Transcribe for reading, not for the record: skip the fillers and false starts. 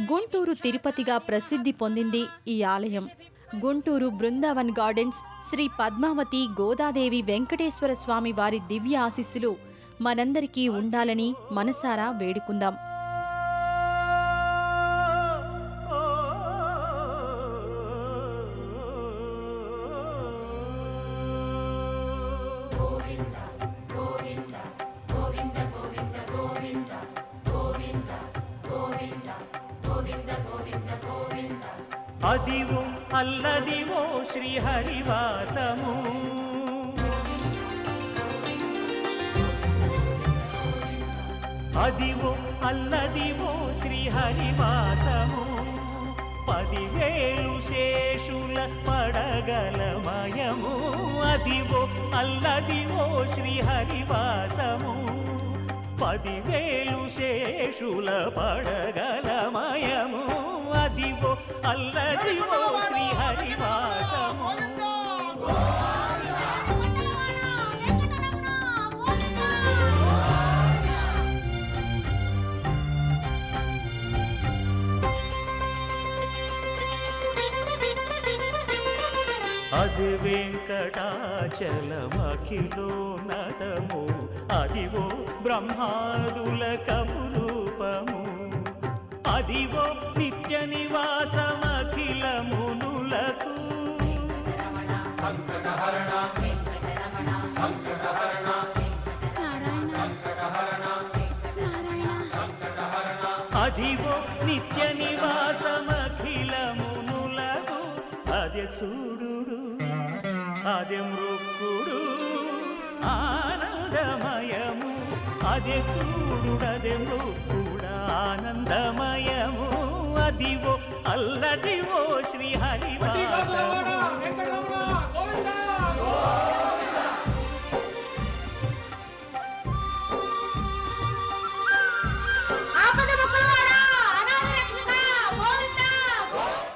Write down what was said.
గుంటూరు తిరుపతిగా ప్రసిద్ధి పొందింది ఈ ఆలయం. గుంటూరు బృందావన్ గార్డెన్స్ శ్రీ పద్మావతి గోదాదేవి వెంకటేశ్వర స్వామి వారి దివ్య ఆశీస్సులు మనందరికీ ఉండాలని మనసారా వేడుకుందాం. అదివో అల్లదివో శ్రీహరివాసము, అదివో అల్లదివో శ్రీహరివాసము. 10,000 శేషుల పడగలమయము, అదివో అల్లదివో శ్రీహరివాసము. 10,000 శేషుల పడగలమయము, అదివో అల్లదివో శ్రీహరివాసము. అది వెంకటాచలమఖిలోన్నతము, అదివో బ్రహ్మాదుల కపురూపము, అదివో నిత్య నివాసమఖిలమునులకు. అదివో నిత్య నివాసమఖిలమునులకు. అదే చూడు అదే మృక్కుడు ఆనందమయము, అదే చూడుడదే మృక్కుడు ఆనందమయము, అదివో అల్లదివో శ్రీహరివాసము.